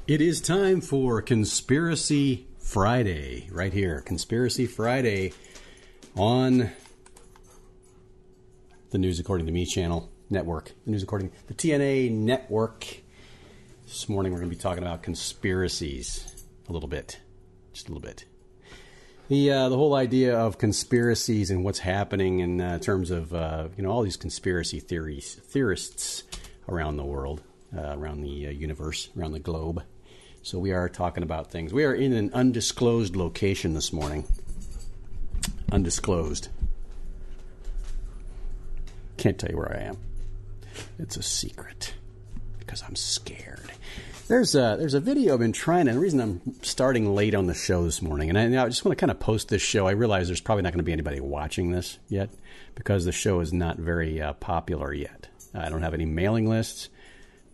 It is time for Conspiracy Friday, right here. Conspiracy Friday on the News According to Me channel network. The News According to the TNA network. This morning we're going to be talking about conspiracies a little bit. Just a little bit. The whole idea of conspiracies and what's happening in terms of all these conspiracy theorists around the world, around the universe, around the globe. So we are talking about things. We are in an undisclosed location this morning. Undisclosed. Can't tell you where I am. It's a secret because I'm scared. There's a video I've been trying, and the reason I'm starting late on the show this morning, and I just want to kind of post this show. I realize there's probably not going to be anybody watching this yet because the show is not very popular yet. I don't have any mailing lists.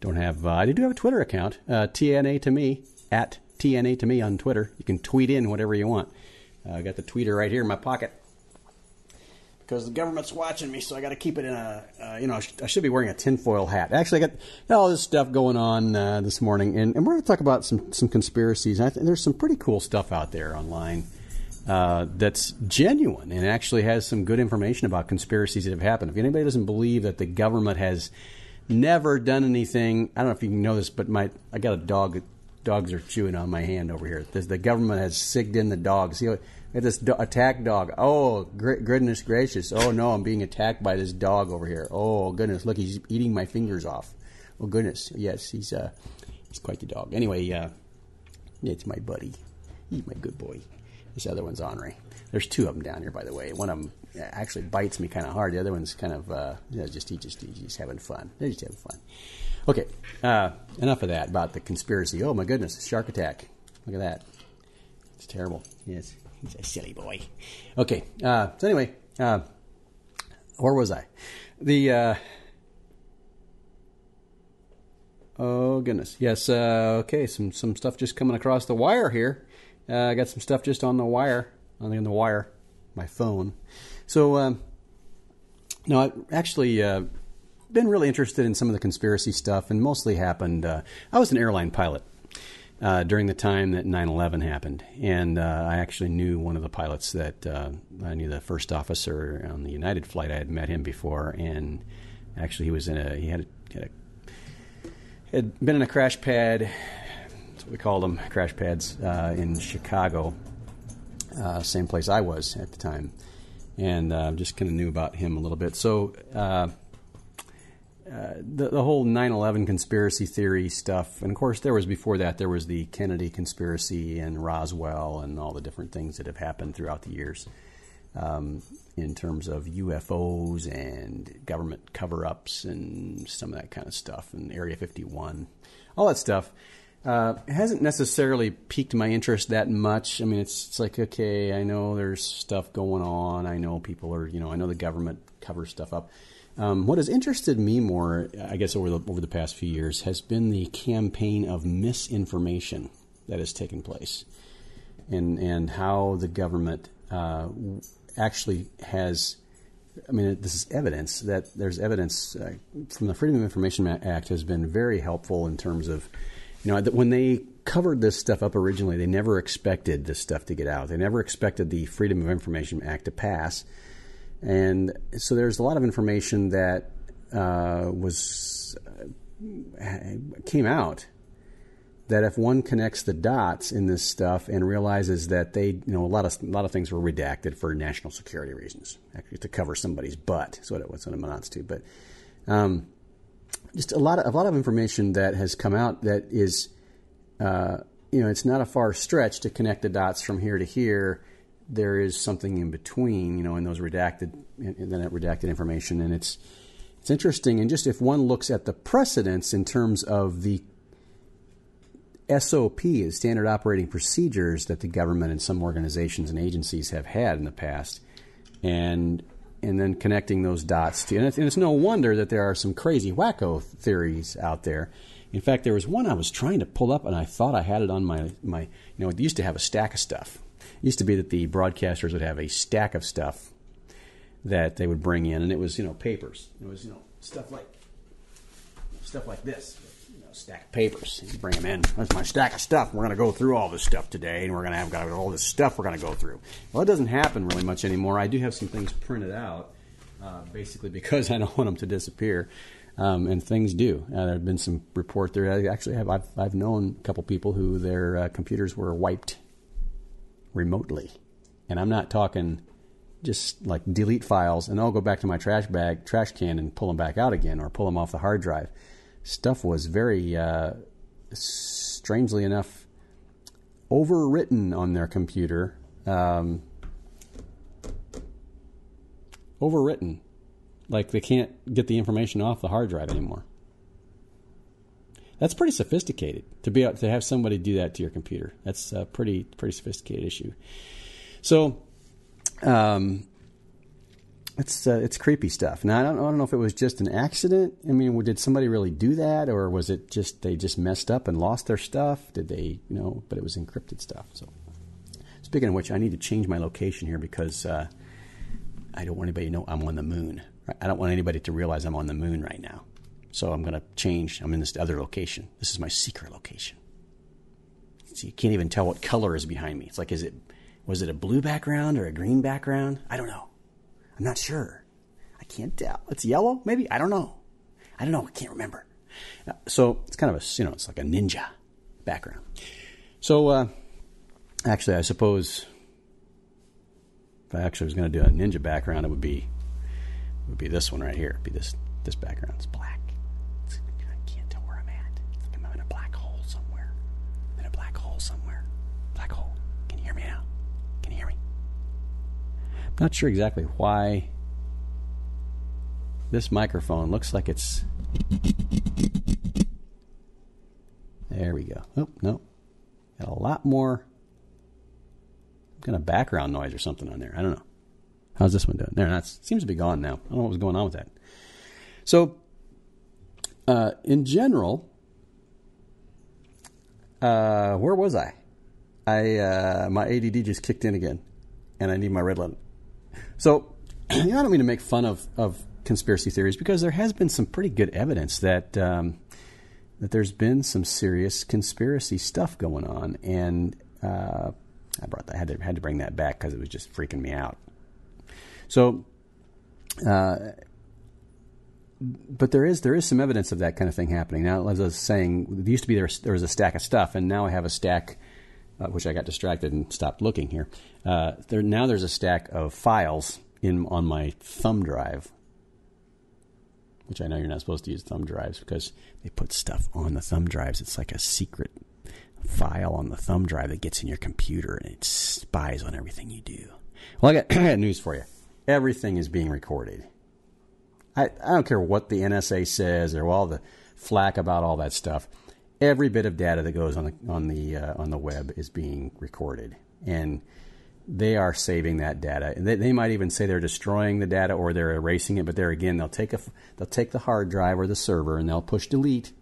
Don't have. I do have a Twitter account, TNA2Me at TNA2Me on Twitter. You can tweet in whatever you want. I got the tweeter right here in my pocket because the government's watching me, so I got to keep it in a. I should be wearing a tinfoil hat. Actually, I got all this stuff going on this morning, and we're going to talk about some conspiracies. I think there's some pretty cool stuff out there online that's genuine and actually has some good information about conspiracies that have happened. If anybody doesn't believe that the government has never done anything. I don't know if you can know this, but I got a dog. Dogs are chewing on my hand over here. The government has sigged in the dogs. See, this attack dog. Oh, goodness gracious. Oh, no, I'm being attacked by this dog over here. Oh, goodness. Look, he's eating my fingers off. Oh, goodness. Yes, he's quite the dog. Anyway, it's my buddy. He's my good boy. This other one's Henri. There's two of them down here, by the way. One of them actually bites me kind of hard. The other one's kind of he's just having fun. They're just having fun. Okay, enough of that about the conspiracy. Oh my goodness, shark attack! Look at that. It's terrible. Yes, he's a silly boy. Okay, so anyway, where was I? Oh goodness, yes. Okay, some stuff just coming across the wire here. I got some stuff just on the wire. On the wire, my phone. So, no, I actually been really interested in some of the conspiracy stuff, and mostly happened. I was an airline pilot during the time that 9/11 happened, and I actually knew one of the pilots that I knew the first officer on the United flight. I had met him before, and actually he had been in a crash pad. That's what we called them, crash pads in Chicago. Same place I was at the time, and just kind of knew about him a little bit. So the whole 9/11 conspiracy theory stuff, and of course there was before that, there was the Kennedy conspiracy and Roswell and all the different things that have happened throughout the years in terms of UFOs and government cover-ups and some of that kind of stuff, and Area 51, all that stuff. It hasn't necessarily piqued my interest that much. I mean, it's like, okay, I know there's stuff going on. I know people are, I know the government covers stuff up. What has interested me more, I guess, over the past few years has been the campaign of misinformation that has taken place, and how the government actually has. I mean, this is evidence that there's evidence from the Freedom of Information Act has been very helpful in terms of. That when they covered this stuff up originally, they never expected this stuff to get out. They never expected the Freedom of Information Act to pass. And so there's a lot of information that came out that if one connects the dots in this stuff and realizes that a lot of things were redacted for national security reasons, actually to cover somebody's butt. That's what it amounts to. But just a lot of information that has come out that is, it's not a far stretch to connect the dots from here to here. There is something in between, in those redacted information, and it's interesting. And just if one looks at the precedents in terms of the SOP, the standard operating procedures that the government and some organizations and agencies have had in the past, and then connecting those dots to, and it's no wonder that there are some crazy wacko theories out there. In fact, there was one I was trying to pull up, and I thought I had it on my it used to have a stack of stuff. It used to be that the broadcasters would have a stack of stuff that they would bring in, and it was, papers. It was, stuff like this. stack of papers. You bring them in. That's my stack of stuff. We're going to go through all this stuff today, and we're going to have got all this stuff we're going to go through. Well, it doesn't happen really much anymore. I do have some things printed out, basically because I don't want them to disappear, and things do. There have been some report there. I've known a couple people who their computers were wiped remotely, and I'm not talking just like delete files and I'll go back to my trash can and pull them back out again or pull them off the hard drive. Stuff was very, strangely enough, overwritten on their computer. Overwritten. Like they can't get the information off the hard drive anymore. That's pretty sophisticated to be able to have somebody do that to your computer. That's a pretty sophisticated issue. So, it's creepy stuff. Now I don't know if it was just an accident. I mean, did somebody really do that, or was it just they just messed up and lost their stuff? Did they, But it was encrypted stuff. So, speaking of which, I need to change my location here because I don't want anybody to know I'm on the moon. I don't want anybody to realize I'm on the moon right now. So I'm going to change. I'm in this other location. This is my secret location. So you can't even tell what color is behind me. It's like, was it a blue background or a green background? I don't know. I'm not sure. I can't tell. It's yellow, maybe? I don't know. I can't remember. So it's kind of it's like a ninja background. So actually, I suppose if I actually was going to do a ninja background, it would be this one right here. It'd be this background. It's black. I can't tell where I'm at. It's like I'm in a black hole somewhere. Black hole. Can you hear me now? Can you hear me? I'm not sure exactly why this microphone looks like it's... There we go. Oh, no. Got a lot more kind of background noise or something on there. I don't know. How's this one doing? There, that seems to be gone now. I don't know what was going on with that. So, in general, where was I? My ADD just kicked in again, and I need my red light. So, I don't mean to make fun of conspiracy theories because there has been some pretty good evidence that that there's been some serious conspiracy stuff going on, and I had to bring that back because it was just freaking me out. So, but there is some evidence of that kind of thing happening. Now, as I was saying, there used to be there was a stack of stuff, and now I have a stack, which I got distracted and stopped looking here. Now there's a stack of files on my thumb drive, which I know you're not supposed to use thumb drives because they put stuff on the thumb drives. It's like a secret file on the thumb drive that gets in your computer and it spies on everything you do. Well, I got news for you. Everything is being recorded. I don't care what the NSA says or all the flack about all that stuff. Every bit of data that goes on the web is being recorded, and they are saving that data. And they might even say they're destroying the data or they're erasing it, but they'll take the hard drive or the server and they'll push delete,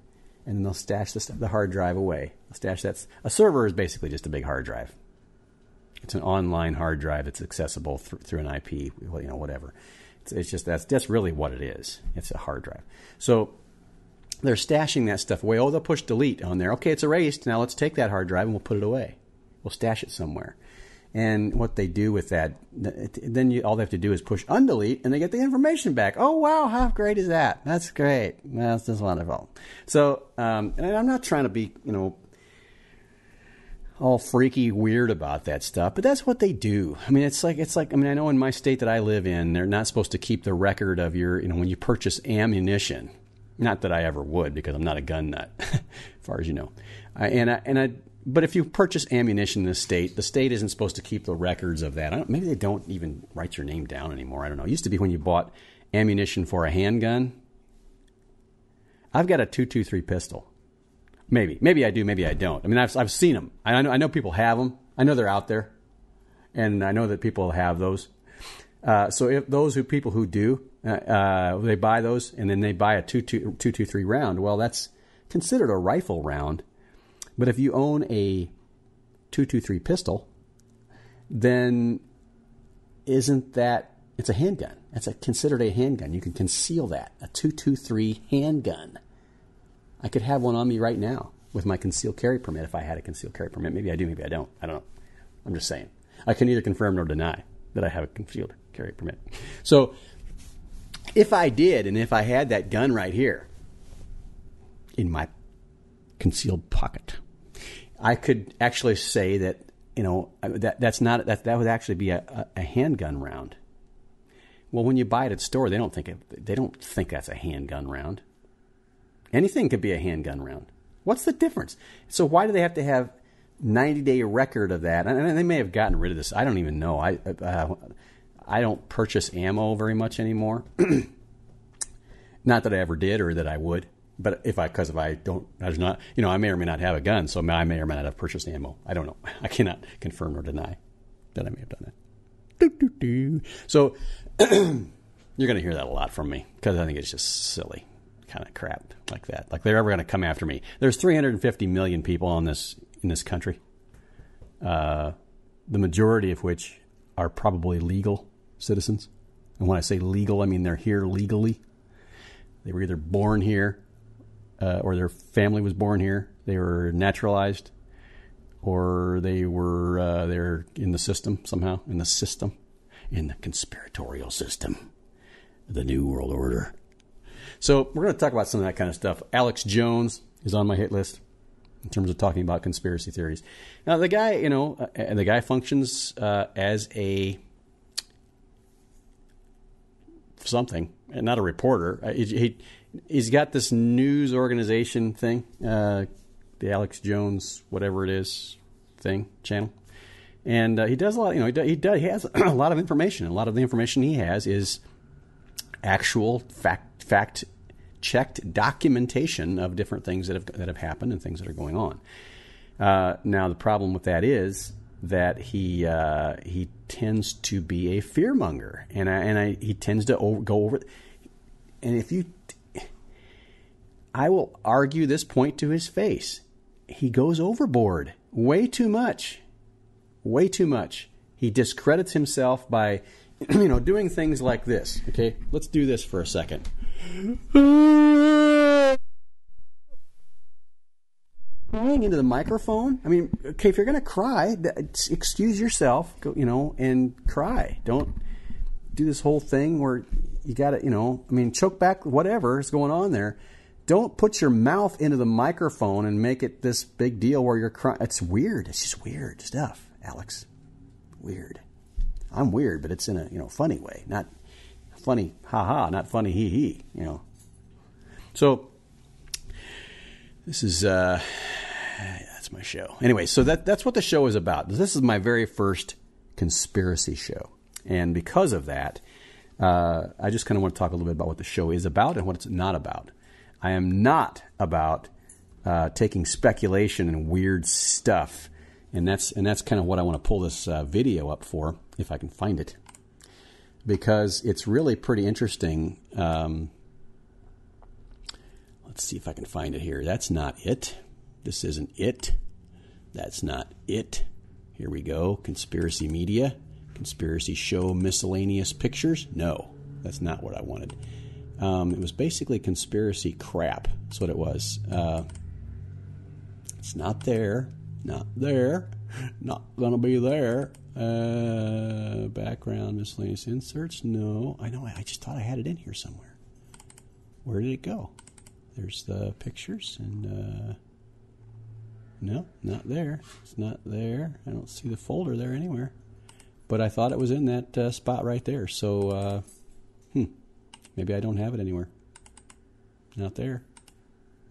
and then they'll stash the hard drive away. A server is basically just a big hard drive. It's an online hard drive that's accessible through an IP, whatever. It's just that's really what it is. It's a hard drive. So they're stashing that stuff away. Oh, they'll push delete on there. Okay, it's erased. Now let's take that hard drive and we'll put it away. We'll stash it somewhere. And what they do with that, then all they have to do is push undelete, and they get the information back. Oh, wow, how great is that? That's great. That's just wonderful. So, and I'm not trying to be, all freaky weird about that stuff, but that's what they do. I mean, it's like. I mean, I know in my state that I live in, they're not supposed to keep the record of your, when you purchase ammunition. Not that I ever would, because I'm not a gun nut, as far as you know. But if you purchase ammunition in the state isn't supposed to keep the records of that. Maybe they don't even write your name down anymore. I don't know. It used to be when you bought ammunition for a handgun. I've got a .223 pistol. Maybe I do, maybe I don't. I mean, I've seen them. I know people have them. I know they're out there, and I know that people have those. So if people who do, they buy those, and then they buy a .223 round. Well, that's considered a rifle round. But if you own a .223 pistol, then isn't that, it's a handgun. It's considered a handgun. You can conceal that, a .223 handgun. I could have one on me right now with my concealed carry permit if I had a concealed carry permit. Maybe I do, maybe I don't. I don't know. I'm just saying. I can neither confirm nor deny that I have a concealed carry permit. So if I did, and if I had that gun right here in my concealed pocket, I could actually say that, that would actually be a handgun round. Well, when you buy it at the store, they don't think that's a handgun round. Anything could be a handgun round. What's the difference? So why do they have to have 90-day record of that? And they may have gotten rid of this. I don't even know. I don't purchase ammo very much anymore. Not that I ever did or that I would. But I may or may not have a gun, so I may or may not have purchased ammo. I don't know. I cannot confirm or deny that I may have done that. So you're going to hear that a lot from me because I think it's just silly kind of crap like that. Like they're ever going to come after me. There's 350 million people in this country, the majority of which are probably legal citizens. And when I say legal, I mean they're here legally. They were either born here, or their family was born here. They were naturalized, or they're in the system somehow, in the conspiratorial system, the New World Order. So we're going to talk about some of that kind of stuff. Alex Jones is on my hit list in terms of talking about conspiracy theories. Now the guy functions as a something, and not a reporter. He's got this news organization thing, the Alex Jones, whatever it is, channel. And he does a lot, he has a lot of information. A lot of the information he has is actual fact-checked documentation of different things that have happened and things that are going on. Now, the problem with that is that he tends to be a fearmonger, and he tends to go over. And I will argue this point to his face. He goes overboard way too much. Way too much. He discredits himself by, doing things like this. Okay, let's do this for a second. Crying into the microphone. I mean, okay, if you're going to cry, excuse yourself, and cry. Don't do this whole thing where you got to, choke back whatever is going on there. Don't put your mouth into the microphone and make it this big deal where you're crying. It's weird. It's just weird stuff, Alex. Weird. I'm weird, but it's in a funny way, not funny ha-ha, not funny hee-hee, So this is that's my show. Anyway, so that's what the show is about. This is my very first conspiracy show. And because of that, I just kind of want to talk a little bit about what the show is about and what it's not about. I am not about taking speculation and weird stuff, and that's kind of what I want to pull this video up for, if I can find it, because it's really pretty interesting. Let's see if I can find it here. That's not it. This isn't it. That's not it. Here we go. Conspiracy media, conspiracy show, miscellaneous pictures. No, that's not what I wanted. It was basically conspiracy crap. That's what it was. It's not there. Not there. Not going to be there. Background, miscellaneous inserts. No. I know. I just thought I had it in here somewhere. Where did it go? There's the pictures. And no, not there. It's not there. I don't see the folder there anywhere. But I thought it was in that spot right there. So, maybe I don't have it anywhere. Not there.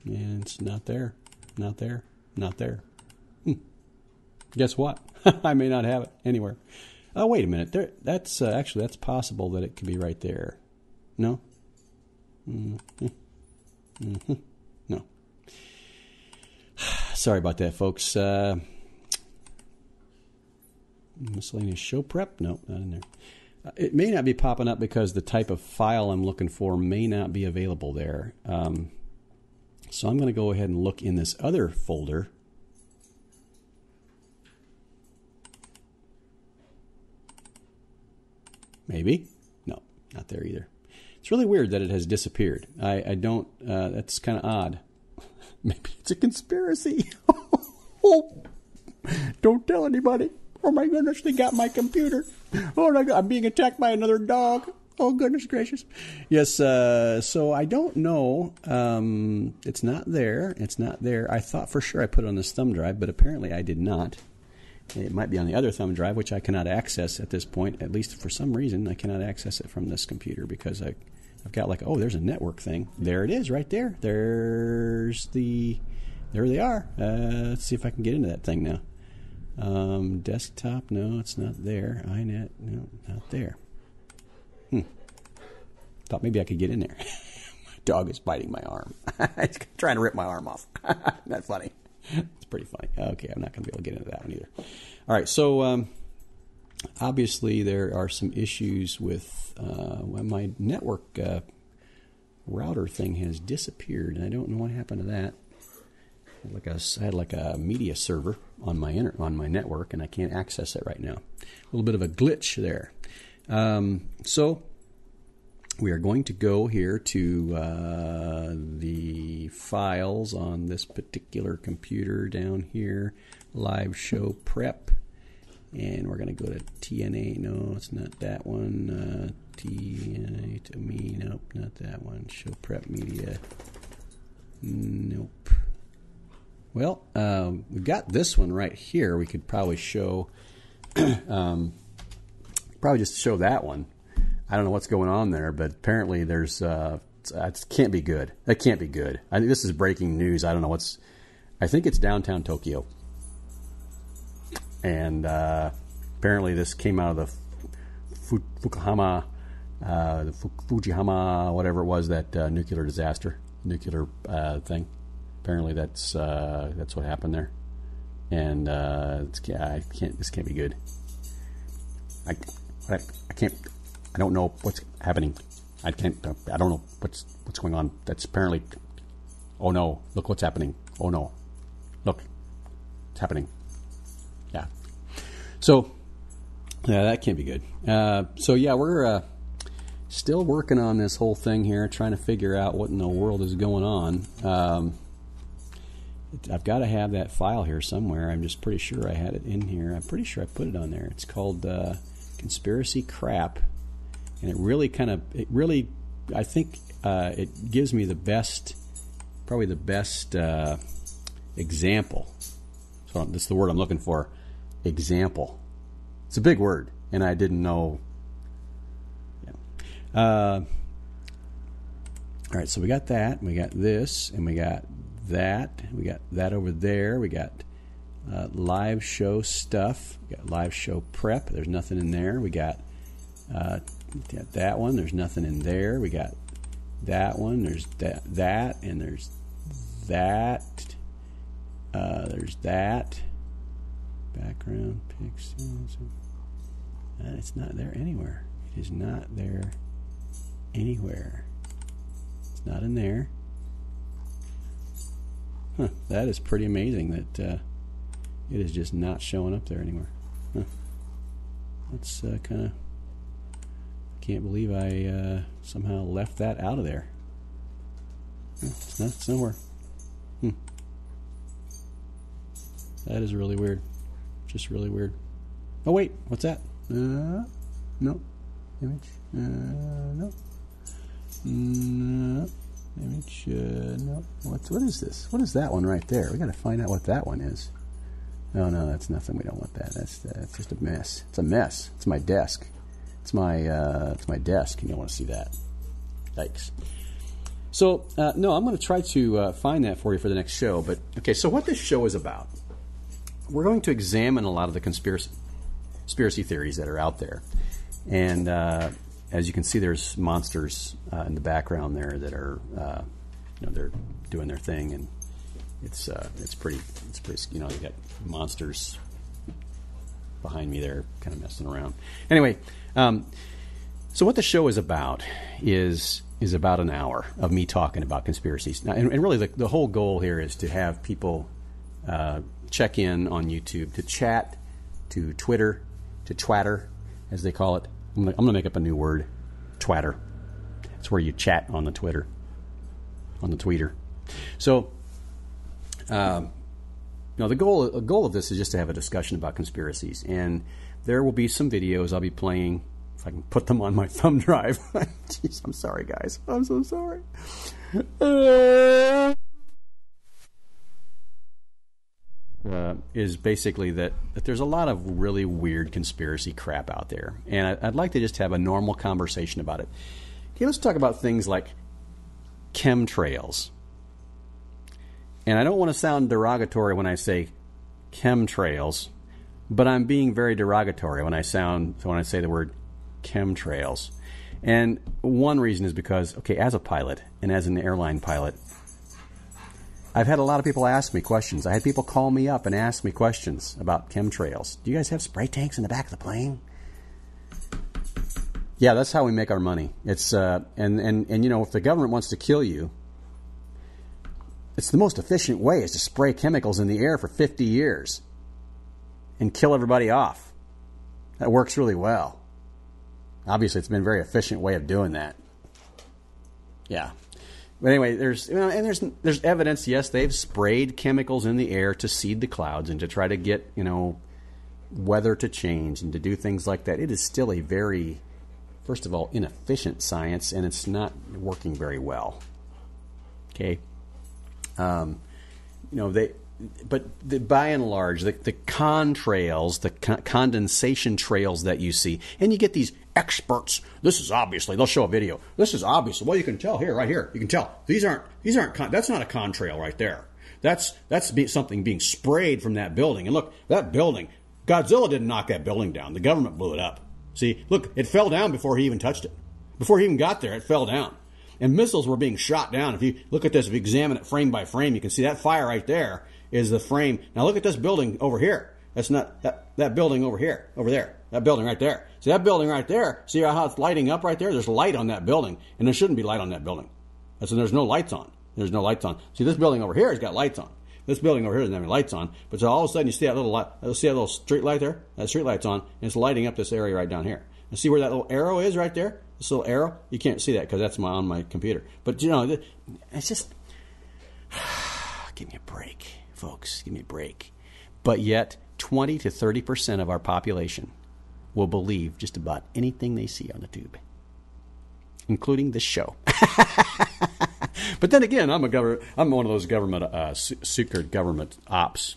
And it's not there. Not there. Not there. Guess what? I may not have it anywhere. Oh, wait a minute. That's possible that it could be right there. No? No. Sorry about that, folks. Miscellaneous show prep? No, not in there. It may not be popping up because the type of file I'm looking for may not be available there. So I'm going to go ahead and look in this other folder. Maybe. No, not there either. It's really weird that it has disappeared. I don't, that's kind of odd. Maybe it's a conspiracy. Oh, don't tell anybody. Oh my goodness, they got my computer. Oh my God, I'm being attacked by another dog. Oh, goodness gracious. Yes, so I don't know. It's not there. It's not there. I thought for sure I put it on this thumb drive, but apparently I did not. It might be on the other thumb drive, which I cannot access at this point. At least for some reason, I cannot access it from this computer because I've got like, oh, there's a network thing. There it is right there. There they are. Let's see if I can get into that thing now. Desktop, no, it's not there. iNet, no, not there. Thought maybe I could get in there. My dog is biting my arm. It's trying to rip my arm off. That's funny. It's pretty funny. Okay, I'm not going to be able to get into that one either. All right, so obviously there are some issues with my network router thing has disappeared, and I don't know what happened to that. I had like a media server on my network, and I can't access it right now. A little bit of a glitch there. So we are going to go here to the files on this particular computer down here, live show prep, and we're going to go to TNA. No, it's not that one. TNA2Me. Nope, not that one. Show prep media. Nope. Well, we've got this one right here. We could probably show, probably just show that one. I don't know what's going on there, but apparently there's, it can't be good. That can't be good. I think this is breaking news. I don't know I think it's downtown Tokyo. And apparently this came out of the Fujihama, whatever it was, that nuclear thing. Apparently that's what happened there, and this can't be good. I don't know what's happening. I don't know what's going on. That's apparently. Oh no! Look what's happening. Oh no! Look, it's happening. Yeah. So, yeah, that can't be good. So yeah, we're still working on this whole thing here, trying to figure out what in the world is going on. I've got to have that file here somewhere. I'm just pretty sure I had it in here. I'm pretty sure I put it on there. It's called Conspiracy Crap, and it really, I think it gives me probably the best example. So that's the word I'm looking for. Example. It's a big word, and I didn't know. Yeah. All right, so we got that, and we got this, and we got that. We got that over there. We got live show stuff. We got live show prep. There's nothing in there. We got that one. There's nothing in there. We got that one. There's that, and there's that. There's that. Background pixels. It's not there anywhere. It is not there anywhere. It's not in there. Huh, that is pretty amazing that it is just not showing up there anymore. Huh. That's kind of... Can't believe I somehow left that out of there. It's nowhere. That is really weird. Just really weird. Oh, wait. What's that? No. Image. No. No. Image. No. What is this? What is that one right there? We got to find out what that one is. No, that's nothing. We don't want that. That's just a mess. It's a mess. It's my desk. It's my desk, and you don't want to see that. Yikes. So, no, I'm going to try to find that for you for the next show. But, okay, so what this show is about, we're going to examine a lot of the conspiracy theories that are out there. And as you can see, there's monsters in the background there that are, they're doing their thing. And it's pretty, you got monsters behind me there kind of messing around. Anyway, so what the show is about is about an hour of me talking about conspiracies. Now, and really the whole goal here is to have people check in on YouTube, to chat, to Twitter, to twatter, as they call it. I'm going to make up a new word, twatter. It's where you chat on the Twitter, on the tweeter. So The goal of this is just to have a discussion about conspiracies, and there will be some videos I'll be playing if I can put them on my thumb drive. Jeez, I'm sorry, guys. I'm so sorry. Is basically that there's a lot of really weird conspiracy crap out there, and I'd like to just have a normal conversation about it. Okay, let's talk about things like chemtrails. And I don't want to sound derogatory when I say chemtrails, but I'm being very derogatory when I say the word chemtrails. And one reason is because, okay, as a pilot and as an airline pilot, I've had a lot of people ask me questions. I had people call me up and ask me questions about chemtrails. Do you guys have spray tanks in the back of the plane? Yeah, that's how we make our money. It's and if the government wants to kill you, it's the most efficient way is to spray chemicals in the air for 50 years and kill everybody off. That works really well. Obviously, it's been a very efficient way of doing that. Yeah. But anyway, there's evidence. Yes, they've sprayed chemicals in the air to seed the clouds and to try to get weather to change and to do things like that. It is still a very, first of all, inefficient science, and it's not working very well. Okay. By and large, the contrails, the condensation trails that you see, and you get these experts. This is obviously, they'll show a video. This is obviously, well, you can tell here, right here. You can tell these aren't. That's not a contrail right there. That's something being sprayed from that building. And look, that building, Godzilla didn't knock that building down. The government blew it up. See, look, it fell down before he even touched it. Before he even got there, it fell down. And missiles were being shot down. If you look at this, if you examine it frame by frame, you can see that fire right there is the frame. Now look at this building over here. That's not that building over here, over there. That building right there. See that building right there? See how it's lighting up right there? There's light on that building, and there shouldn't be light on that building. So there's no lights on. There's no lights on. See, this building over here has got lights on. This building over here doesn't have any lights on. But so all of a sudden you see that little light. See that little street light there? That street light's on, and it's lighting up this area right down here. And see where that little arrow is right there? This little arrow? You can't see that because that's on my computer. But it's just give me a break, folks. Give me a break. But yet, 20 to 30% of our population will believe just about anything they see on the tube, including this show. But then again, I'm one of those secret government ops,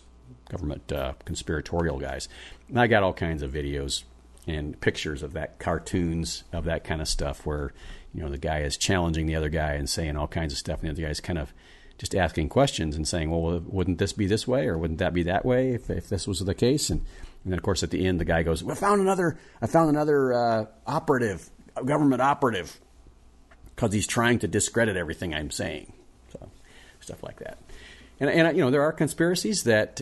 government conspiratorial guys. And I got all kinds of videos and pictures of that, cartoons of that kind of stuff where, the guy is challenging the other guy and saying all kinds of stuff, and the other guy's kind of just asking questions and saying, well, wouldn't this be this way or wouldn't that be that way if this was the case? And then, of course, at the end, the guy goes, I found another operative, a government operative, because he's trying to discredit everything I'm saying. So stuff like that. And there are conspiracies that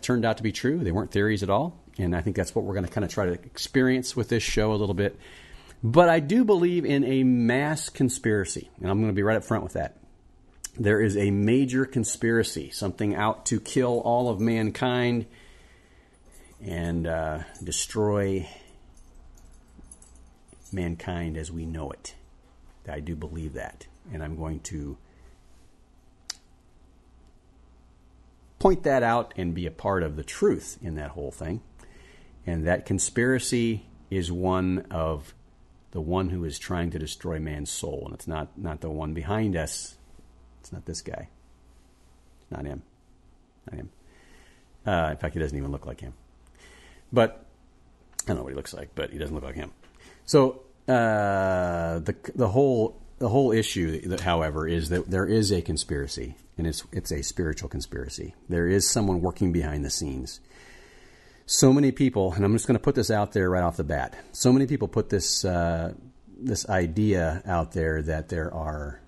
turned out to be true. They weren't theories at all. And I think that's what we're going to kind of try to experience with this show a little bit. But I do believe in a mass conspiracy, and I'm going to be right up front with that. There is a major conspiracy, something out to kill all of mankind and destroy mankind as we know it. I do believe that, and I'm going to point that out and be a part of the truth in that whole thing. And that conspiracy is one of the one who is trying to destroy man's soul. And it's not the one behind us. It's not this guy. Not him. Not him. In fact, he doesn't even look like him. But I don't know what he looks like, but he doesn't look like him. So the whole issue, however, is that there is a conspiracy, and it's a spiritual conspiracy. There is someone working behind the scenes. So many people, and I'm just going to put this out there right off the bat. So many people put this idea out there that there are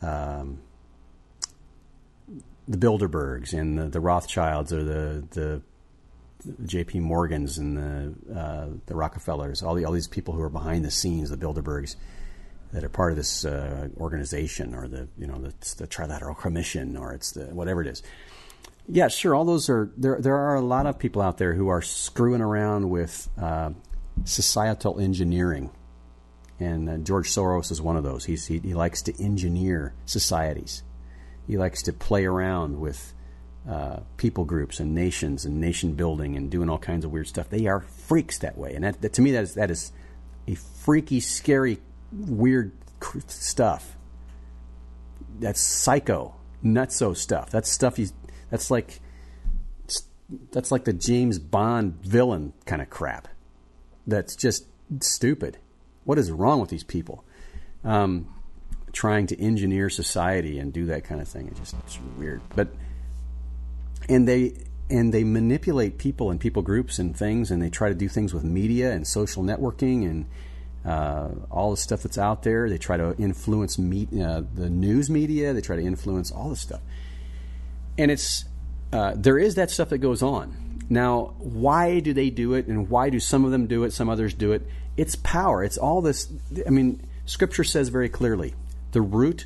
the Bilderbergs and the Rothschilds or the J.P. Morgans and the Rockefellers, all these people who are behind the scenes, the Bilderbergs, that are part of this organization, or the Trilateral Commission, or it's the whatever it is. Yeah, sure. All those are there. There are a lot of people out there who are screwing around with societal engineering, and George Soros is one of those. He likes to engineer societies. He likes to play around with people groups and nations and nation building and doing all kinds of weird stuff. They are freaks that way, and that to me that is a freaky, scary, weird stuff. That's psycho, nutso stuff. That's stuff that's like the James Bond villain kind of crap. That's just stupid. What is wrong with these people? Trying to engineer society and do that kind of thing. It's weird. And they manipulate people and people groups and things, and they try to do things with media and social networking and all the stuff that's out there. They try to influence the news media. They try to influence all this stuff. And there is that stuff that goes on. Now, why do they do it, and why do some of them do it, some others do it? It's power. It's all this. I mean, Scripture says very clearly, the root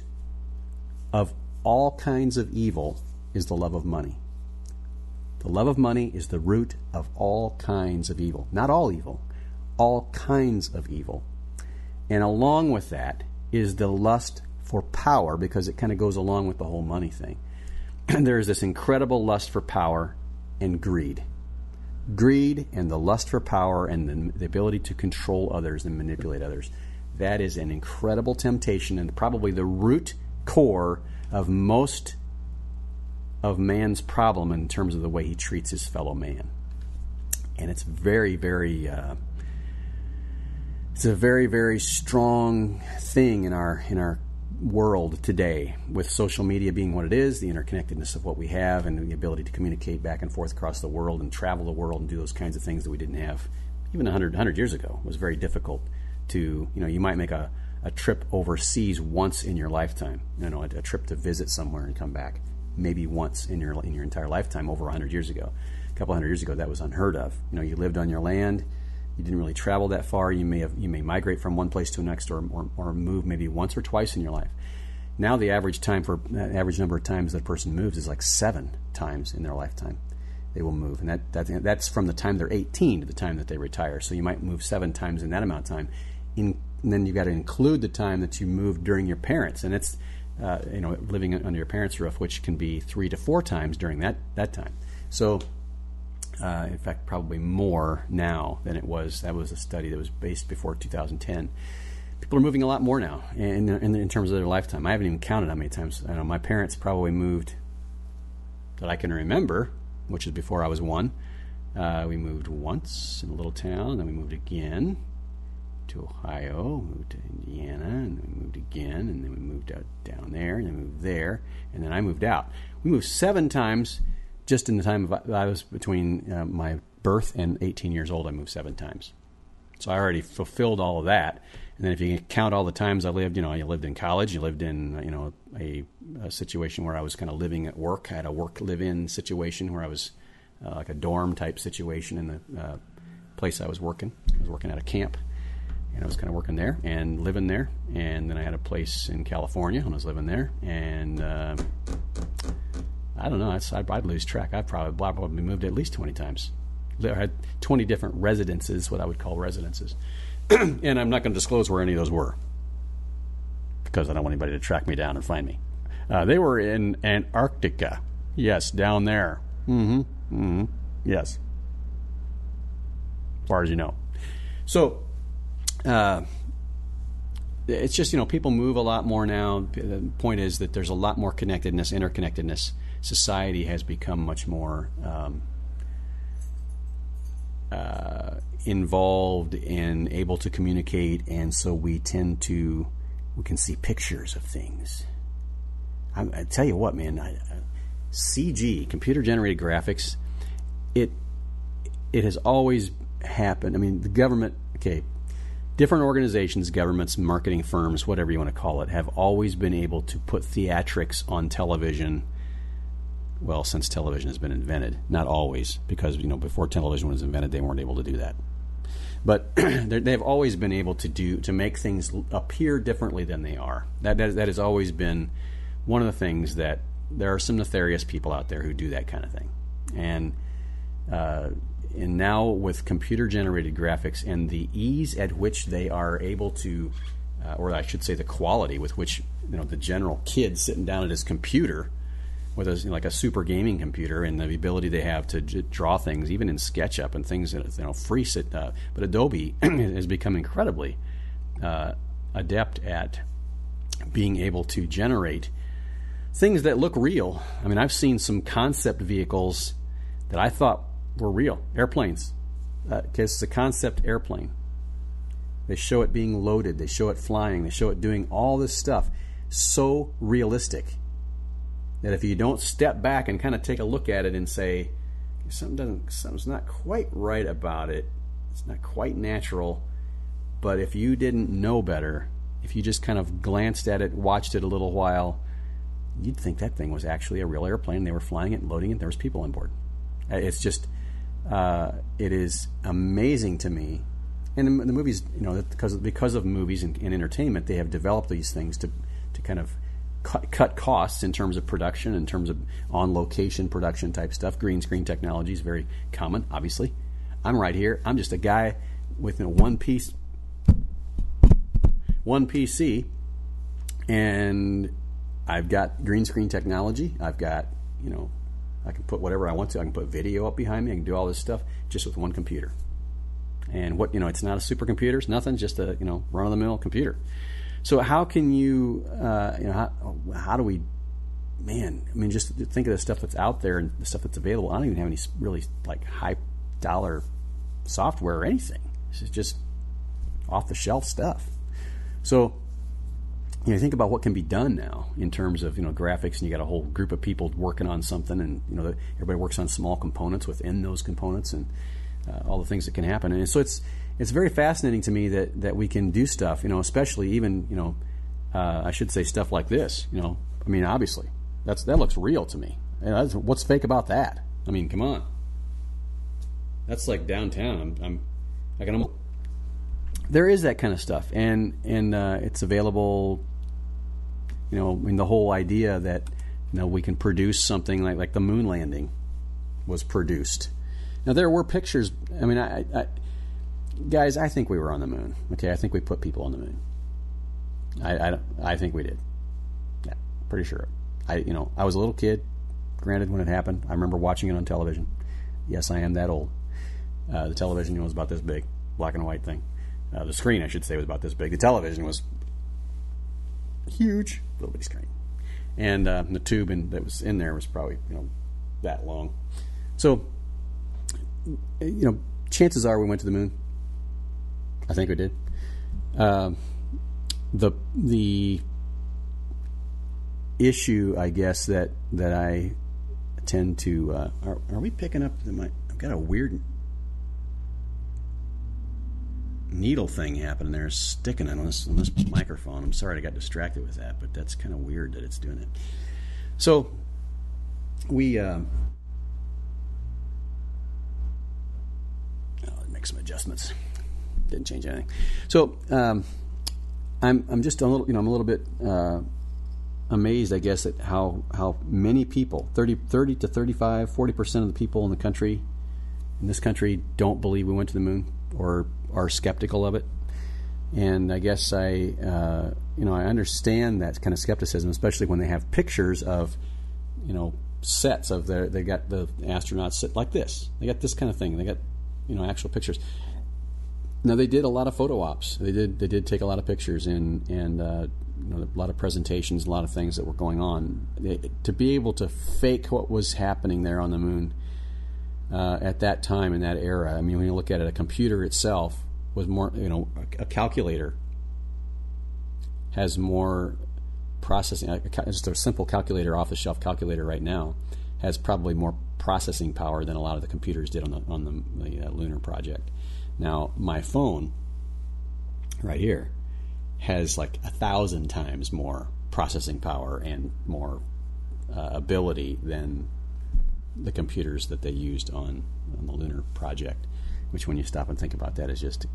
of all kinds of evil is the love of money. The love of money is the root of all kinds of evil. Not all evil, all kinds of evil. And along with that is the lust for power, because it kind of goes along with the whole money thing. And there's this incredible lust for power and greed. Greed and the lust for power and the ability to control others and manipulate others. That is an incredible temptation and probably the root core of most of man's problem in terms of the way he treats his fellow man. And it's very, very it's a very, very strong thing in our world today, with social media being what it is, the interconnectedness of what we have, and the ability to communicate back and forth across the world and travel the world and do those kinds of things that we didn't have even 100 years ago. It was very difficult to, you might make a trip overseas once in your lifetime, a trip to visit somewhere and come back maybe once in your entire lifetime. Over 100 years ago, a couple hundred years ago, that was unheard of. You lived on your land. You didn't really travel that far. You may migrate from one place to the next, or move maybe once or twice in your life. Now the average number of times that a person moves is like 7 times in their lifetime. They will move, and that's from the time they're 18 to the time that they retire. So you might move 7 times in that amount of time. And then you've got to include the time that you moved during your parents, and it's living under your parents' roof, which can be 3 to 4 times during that time. So. In fact, probably more now than it was. That was a study that was based before 2010. People are moving a lot more now in terms of their lifetime. I haven't even counted how many times. I know my parents probably moved that I can remember, which is before I was 1. We moved once in a little town, and then we moved again to Ohio, moved to Indiana, and then we moved again, and then we moved out down there, and then we moved there, and then I moved out. We moved 7 times. Just in the time I was between my birth and 18 years old, I moved 7 times. So I already fulfilled all of that. And then if you count all the times I lived, you lived in college, you lived in, a situation where I was kind of living at work. I had a live-in situation where I was like a dorm type situation in the place I was working. I was working at a camp, and I was kind of working there and living there. And then I had a place in California when I was living there. And I don't know. I'd lose track. I'd probably moved at least 20 times. I had 20 different residences, what I would call residences. And I'm not going to disclose where any of those were, because I don't want anybody to track me down and find me. They were in Antarctica. Yes, down there. Yes. As far as you know. So, it's just, people move a lot more now. The point is that there's a lot more connectedness, interconnectedness. Society has become much more involved and able to communicate, and so we can see pictures of things. I tell you what, man, CG, computer-generated graphics, it has always happened. I mean, the government, different organizations, governments, marketing firms, whatever you want to call it, have always been able to put theatrics on television. Well, since television has been invented. Not always, because before television was invented, they weren't able to do that. But they've always been able to make things appear differently than they are. That has always been one of the things that there are some nefarious people out there who do that kind of thing. And now with computer-generated graphics and the ease at which they are able to, or I should say the quality with which the general kid sitting down at his computer with like a super gaming computer and the ability they have to draw things, even in SketchUp and things that free. But Adobe has become incredibly adept at being able to generate things that look real. I mean, I've seen some concept vehicles that I thought were real. Airplanes. Because it's a concept airplane. They show it being loaded. They show it flying. They show it doing all this stuff. So realistic that if you don't step back and kind of take a look at it and say, something's not quite right about it, it's not quite natural, but if you didn't know better, if you just kind of glanced at it, watched it a little while, you'd think that thing was actually a real airplane. They were flying it and loading it. There was people on board. It's just, it is amazing to me. And the movies, because of movies and entertainment, they have developed these things to kind of cut costs in terms of production, in terms of on-location production type stuff. Green screen technology is very common, obviously. I'm right here. I'm just a guy with one PC, and I've got green screen technology. I've got, I can put whatever I want to. I can put video up behind me. I can do all this stuff just with one computer. And it's not a supercomputer. It's nothing. Just a run-of-the-mill computer. So how can you, how do we, just think of the stuff that's out there and the stuff that's available. I don't even have any really like high-dollar software or anything. It's just off-the-shelf stuff. So you think about what can be done now in terms of graphics, and you got a whole group of people working on something, and everybody works on small components within those components, and all the things that can happen. And so it's very fascinating to me that we can do stuff, especially even I should say stuff like this. Obviously that looks real to me. What's fake about that? Come on. That's like downtown. There is that kind of stuff, and it's available. The whole idea that we can produce something like the moon landing was produced. Now there were pictures. Guys, I think we were on the moon. Okay, I think we put people on the moon. I think we did. Yeah, pretty sure. I was a little kid. Granted, when it happened, I remember watching it on television. Yes, I am that old. The television was about this big, black and white thing. The screen, I should say, was about this big. The television was huge, little bitty screen, and the tube that was in there was probably that long. So, chances are we went to the moon. I think we did. The issue, I guess, that I tend to are we picking up? I've got a weird needle thing happening there, sticking on this microphone. I'm sorry I got distracted with that, but that's kind of weird that it's doing it. So we make some adjustments. Didn't change anything. So I'm just a little, I'm a little bit amazed, I guess, at how many people, 30 to 35, 40% of the people in this country don't believe we went to the moon or are skeptical of it. And I guess I understand that kind of skepticism, especially when they have pictures of, sets of they got the astronauts sit like this. They got this kind of thing. They got, actual pictures. Now they did a lot of photo ops. They did take a lot of pictures and a lot of presentations, a lot of things that were going on. To be able to fake what was happening there on the moon at that time in that era. When you look at it, a computer itself was more, a calculator has more processing. Just a simple calculator, off-the-shelf calculator right now has probably more processing power than a lot of the computers did on the lunar project. Now, my phone right here has like 1,000 times more processing power and more ability than the computers that they used on the lunar project, which when you stop and think about that is just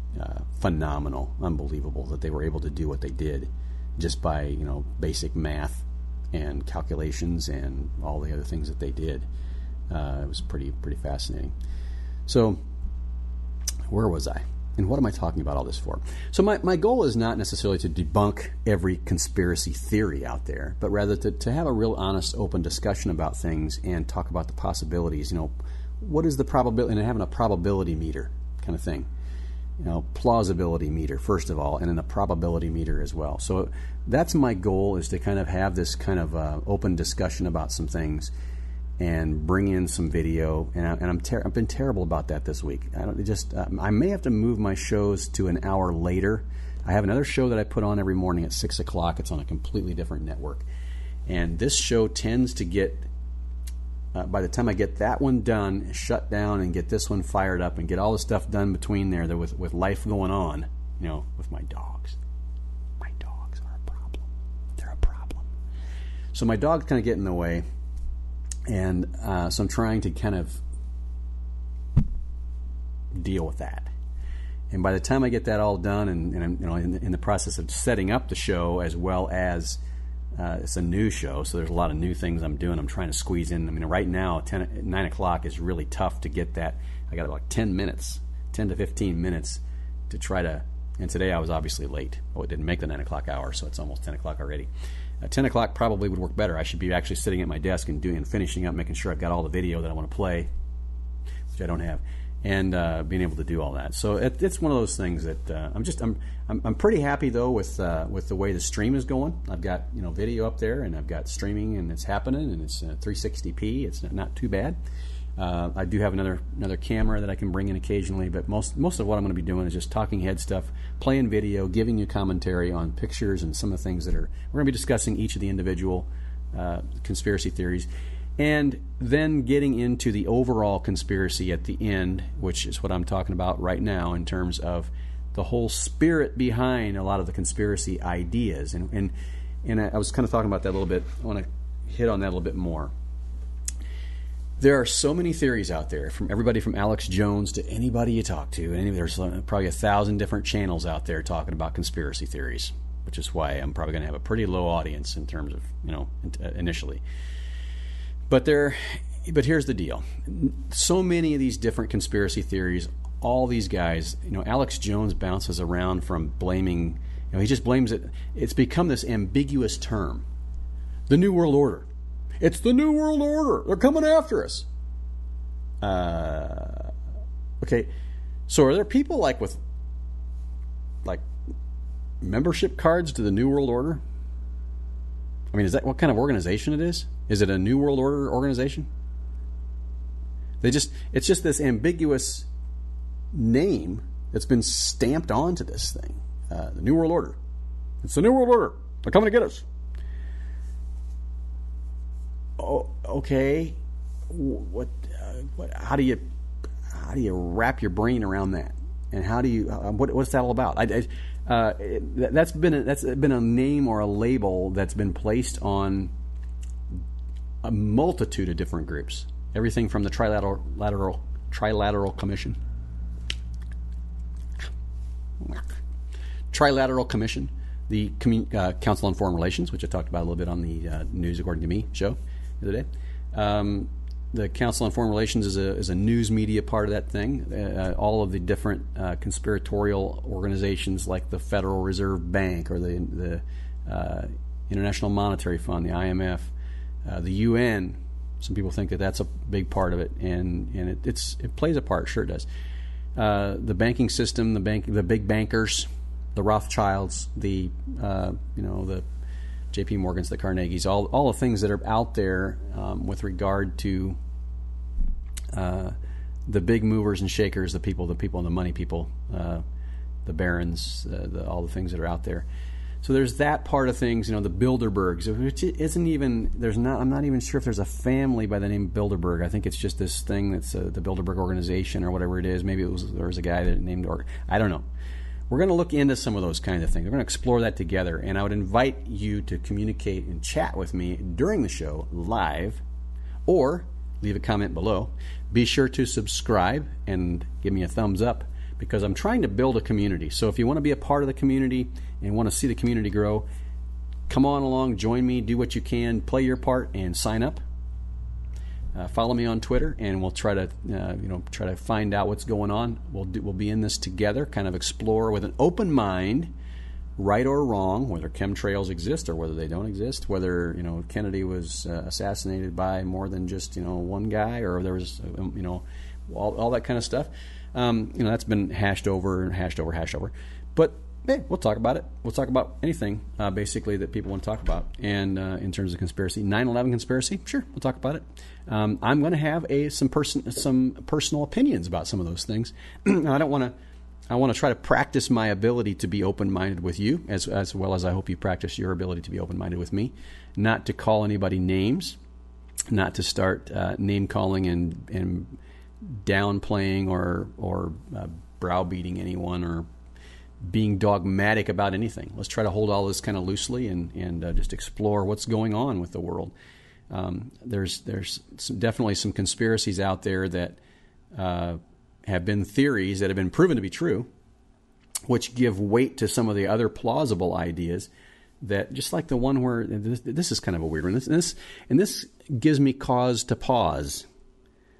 phenomenal, unbelievable that they were able to do what they did just by basic math and calculations and all the other things that they did. It was pretty fascinating. So where was I? And what am I talking about all this for? So my goal is not necessarily to debunk every conspiracy theory out there, but rather to have a real honest, open discussion about things and talk about the possibilities. What is the probability, and having a probability meter kind of thing. Plausibility meter, first of all, and then a probability meter as well. So that's my goal, is to kind of have this kind of open discussion about some things and bring in some video. And I've been terrible about that this week. I may have to move my shows to an hour later. I have another show that I put on every morning at 6 o'clock. It's on a completely different network. And this show tends to get, by the time I get that one done, shut down, and get this one fired up, and get all the stuff done between there with life going on, with my dogs. My dogs are a problem. They're a problem. So my dogs kind of get in the way, and so I'm trying to kind of deal with that. And by the time I get that all done, and I'm in the process of setting up the show, as well as it's a new show, so there's a lot of new things I'm doing. I'm trying to squeeze in. Right now, 9 o'clock is really tough to get that. I got about 10 to 15 minutes to try to. And today I was obviously late. It didn't make the 9 o'clock hour, so it's almost 10 o'clock already. 10 o'clock probably would work better. I should be actually sitting at my desk and finishing up, making sure I've got all the video that I want to play, which I don't have, and being able to do all that. So it's one of those things that I'm pretty happy though with the way the stream is going. I've got video up there, and I've got streaming, and it's happening, and it's 360p. It's not too bad. I do have another camera that I can bring in occasionally, but most of what I'm going to be doing is just talking head stuff, playing video, giving you commentary on pictures and some of the things we're going to be discussing each of the individual conspiracy theories, and then getting into the overall conspiracy at the end, which is what I'm talking about right now in terms of the whole spirit behind a lot of the conspiracy ideas. And I was kind of talking about that a little bit. I want to hit on that a little bit more. There are so many theories out there, from everybody from Alex Jones to anybody you talk to. And there's probably 1,000 different channels out there talking about conspiracy theories, which is why I'm probably going to have a pretty low audience in terms of, initially. But here's the deal. So many of these different conspiracy theories, all these guys, Alex Jones bounces around from blaming, he just blames it. It's become this ambiguous term. The New World Order. It's the New World Order. They're coming after us. Okay. So are there people with membership cards to the New World Order? Is that what kind of organization it is? Is it a New World Order organization? It's just this ambiguous name that's been stamped onto this thing. The New World Order. It's the New World Order. They're coming to get us. Oh, okay. How do you wrap your brain around that? And how do you? What's that all about? That's been a name or a label that's been placed on a multitude of different groups. Everything from the Trilateral Commission, the Council on Foreign Relations, which I talked about a little bit on the News According to Me show the other day. The Council on Foreign Relations is a news media part of that thing. All of the different conspiratorial organizations, like the Federal Reserve Bank or the International Monetary Fund, the IMF, the UN. Some people think that that's a big part of it, and it plays a part. Sure, it does. The banking system, the big bankers, the Rothschilds, the J.P. Morgans, the Carnegies, all the things that are out there with regard to the big movers and shakers, the people and the money people, the barons, all the things that are out there. So there's that part of things, the Bilderbergs, which isn't even, I'm not even sure if there's a family by the name Bilderberg. I think it's just this thing that's the Bilderberg organization or whatever it is. Maybe there was a guy that named, I don't know. We're going to look into some of those kinds of things. We're going to explore that together, and I would invite you to communicate and chat with me during the show live, or leave a comment below. Be sure to subscribe and give me a thumbs up, because I'm trying to build a community. So if you want to be a part of the community and want to see the community grow, come on along, join me, do what you can, play your part, and sign up. follow me on Twitter, and we'll try to try to find out what's going on. We'll be in this together, kind of explore with an open mind, right or wrong, whether chemtrails exist or whether they don't exist, whether Kennedy was assassinated by more than just one guy, or there was all that kind of stuff. That's been hashed over. But hey, we'll talk about it. We'll talk about anything basically that people want to talk about. And in terms of conspiracy, 9/11 conspiracy, sure, we'll talk about it. I'm going to have some personal opinions about some of those things. I want to try to practice my ability to be open-minded with you, as well as I hope you practice your ability to be open-minded with me. Not to call anybody names, not to start name-calling and downplaying or browbeating anyone or being dogmatic about anything. Let's try to hold all this kind of loosely and just explore what's going on with the world. There's definitely some conspiracies out there that have been theories that have been proven to be true, which give weight to some of the other plausible ideas that, just like the one where this is kind of a weird one. This gives me cause to pause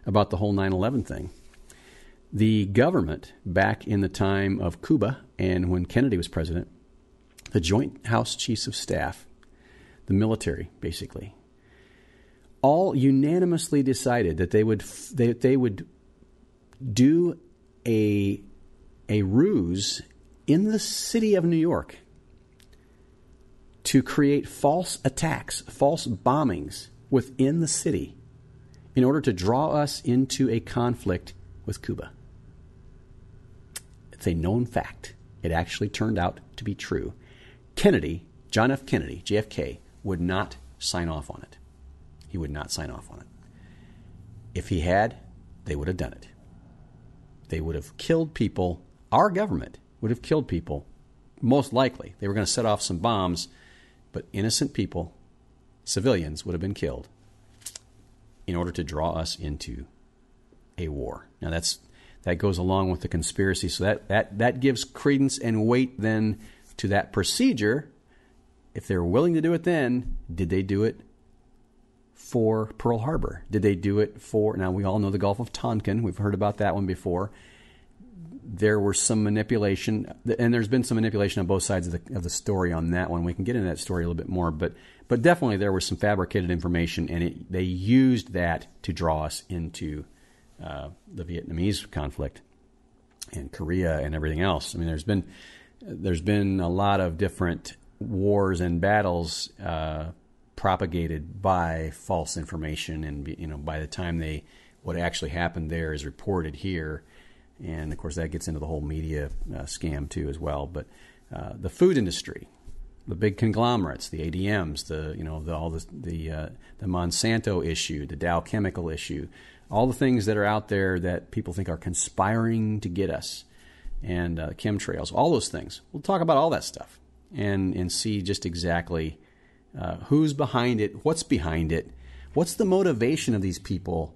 about the whole 9/11 thing. The government, back in the time of Cuba and when Kennedy was president, the Joint House Chiefs of Staff, the military, basically, all unanimously decided that they would do a ruse in the city of New York to create false attacks, false bombings within the city in order to draw us into a conflict with Cuba. It's a known fact. It actually turned out to be true. Kennedy, John F. Kennedy, JFK, would not sign off on it. He would not sign off on it. If he had, they would have done it. They would have killed people. Our government would have killed people, most likely. They were going to set off some bombs, but innocent people, civilians, would have been killed in order to draw us into a war. Now that goes along with the conspiracy, so that gives credence and weight then to that procedure. If they were willing to do it then, did they do it for Pearl Harbor? Did they do it for, now we all know the Gulf of Tonkin, we've heard about that one before. There was some manipulation, and there's been some manipulation on both sides of the story on that one. We can get into that story a little bit more, but definitely there was some fabricated information, and they used that to draw us into the Vietnamese conflict and Korea and everything else. I mean, there's been a lot of different wars and battles propagated by false information, and by the time what actually happened there is reported here, and of course that gets into the whole media scam too as well. But the food industry, the big conglomerates, the ADMs, the Monsanto issue, the Dow Chemical issue. All the things that are out there that people think are conspiring to get us, and chemtrails, all those things. We'll talk about all that stuff and see just exactly who's behind it, what's behind it, what's the motivation of these people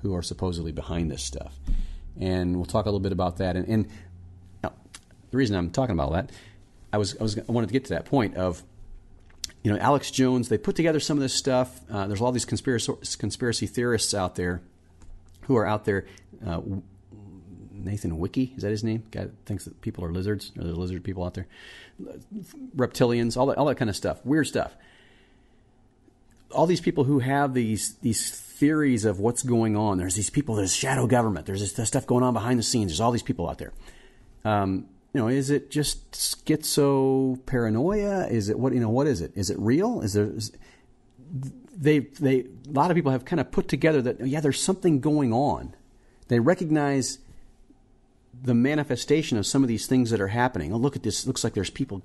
who are supposedly behind this stuff. And we'll talk a little bit about that. And now, the reason I'm talking about all that, I wanted to get to that point of, Alex Jones. They put together some of this stuff. There's all these conspiracy theorists out there who are out there. Nathan Wicke, is that his name? Guy that thinks that people are lizards, or there's lizard people out there. Reptilians, all that kind of stuff, weird stuff. All these people who have these theories of what's going on. There's these people, there's shadow government, there's this stuff going on behind the scenes. There's all these people out there. Is it just schizo paranoia? Is it what is it? Is it real? A lot of people have kind of put together that, there's something going on. They recognize the manifestation of some of these things that are happening. Oh, look at this. Looks like there's people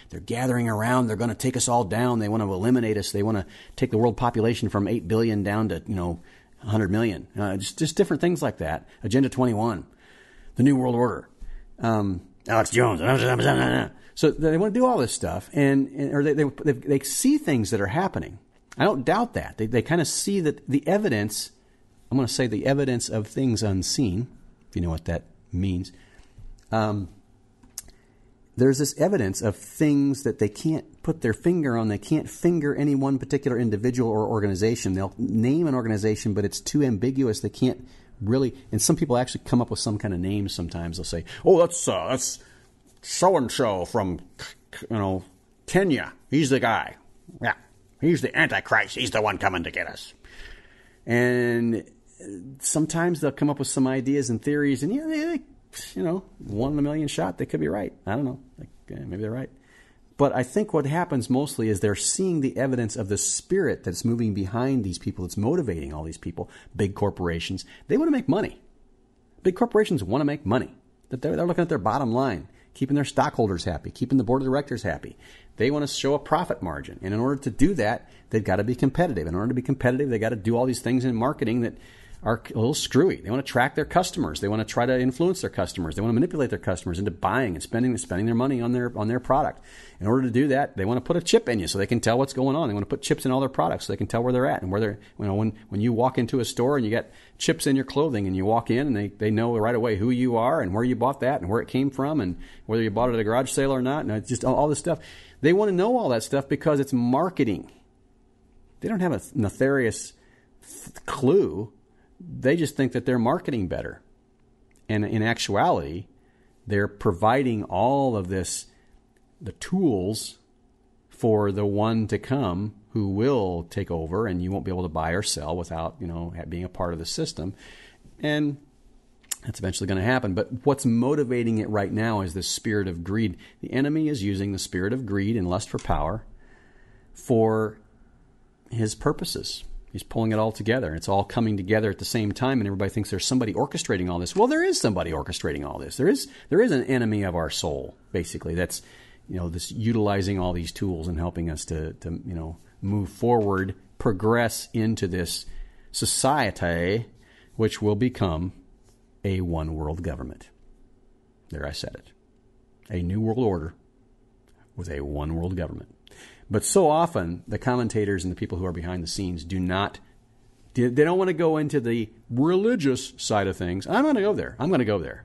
they're gathering around. They're going to take us all down. They want to eliminate us. They want to take the world population from 8 billion down to, 100 million. Just different things like that. Agenda 21, the New World Order, Alex Jones. So they want to do all this stuff, or they see things that are happening. I don't doubt that. They kind of see that the evidence, I'm going to say the evidence of things unseen, if you know what that means. there's this evidence of things that they can't put their finger on. They can't finger any one particular individual or organization. They'll name an organization, but it's too ambiguous. They can't really, and some people actually come up with some kind of names sometimes. They'll say, oh, that's so-and-so from, Kenya. He's the guy. Yeah, he's the Antichrist. He's the one coming to get us. And sometimes they'll come up with some ideas and theories, and one in a million shot, they could be right. I don't know. Maybe they're right. But I think what happens mostly is they're seeing the evidence of the spirit that's moving behind these people, that's motivating all these people. Big corporations, they want to make money. Big corporations want to make money. They're looking at their bottom line, keeping their stockholders happy, keeping the board of directors happy. They want to show a profit margin. And in order to do that, they've got to be competitive. In order to be competitive, they've got to do all these things in marketing that are a little screwy. They want to track their customers. They want to try to influence their customers. They want to manipulate their customers into buying and spending their money on their product. In order to do that, they want to put a chip in you so they can tell what's going on. They want to put chips in all their products so they can tell where they're at and where they're. When you walk into a store and you got chips in your clothing and you walk in and they know right away who you are and where you bought that and where it came from and whether you bought it at a garage sale or not. And it's just all this stuff. They want to know all that stuff because it's marketing. They don't have a nefarious clue. They just think that they're marketing better. And in actuality, they're providing all of this, the tools for the one to come who will take over, and you won't be able to buy or sell without, being a part of the system. And that's eventually going to happen. But what's motivating it right now is the spirit of greed. The enemy is using the spirit of greed and lust for power for his purposes. He's pulling it all together. It's all coming together at the same time, and everybody thinks there's somebody orchestrating all this. Well, there is somebody orchestrating all this. There is an enemy of our soul, basically, that's this utilizing all these tools and helping us to move forward, progress into this society, which will become a one world government. There, I said it. A new world order with a one world government. But so often, the commentators and the people who are behind the scenes they don't want to go into the religious side of things. I'm going to go there.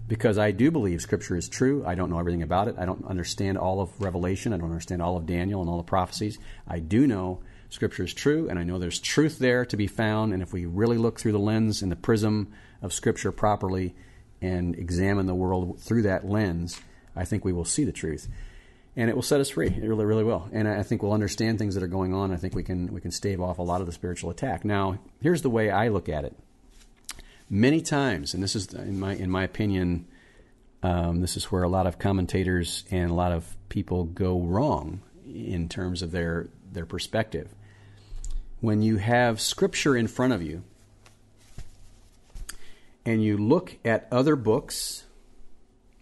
Because I do believe Scripture is true. I don't know everything about it. I don't understand all of Revelation. I don't understand all of Daniel and all the prophecies. I do know Scripture is true, and I know there's truth there to be found. And if we really look through the lens and the prism of Scripture properly and examine the world through that lens, I think we will see the truth. And it will set us free. It really, really will. And I think we'll understand things that are going on. I think we can stave off a lot of the spiritual attack. Now, here's the way I look at it. Many times, and this is, in my opinion, this is where a lot of commentators and a lot of people go wrong in terms of their perspective. When you have Scripture in front of you, and you look at other books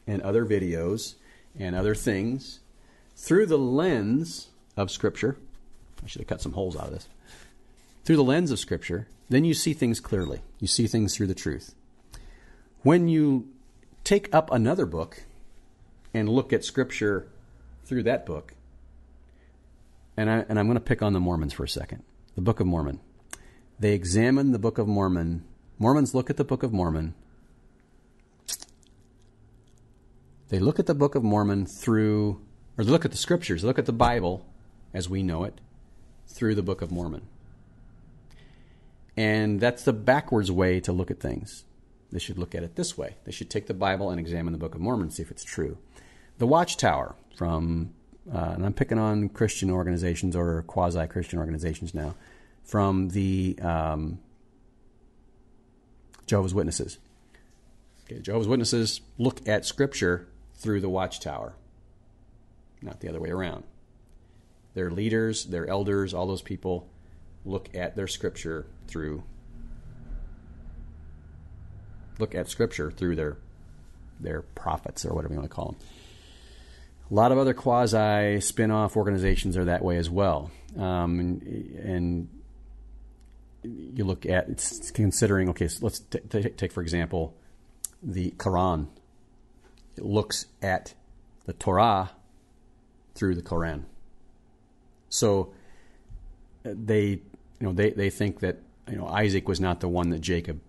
and other videos and other things through the lens of Scripture, I should have cut some holes out of this, through the lens of Scripture, then you see things clearly. You see things through the truth. When you take up another book and look at Scripture through that book, and I'm going to pick on the Mormons for a second. The Book of Mormon. They examine the Book of Mormon. Mormons look at the Book of Mormon. They look at the Book of Mormon through, or they look at the Scriptures, they look at the Bible as we know it through the Book of Mormon. And that's the backwards way to look at things. They should look at it this way. They should take the Bible and examine the Book of Mormon and see if it's true. The Watchtower from, and I'm picking on Christian organizations or quasi-Christian organizations now, from the Jehovah's Witnesses. Okay, Jehovah's Witnesses look at Scripture through the Watchtower, not the other way around. Their leaders, their elders, all those people look at their Scripture through their prophets, or whatever you want to call them. A lot of other quasi spin-off organizations are that way as well. And you look at, it's considering, okay, so let's take for example, the Quran. It looks at the Torah through the Quran. So they think that Isaac was not the one that Jacob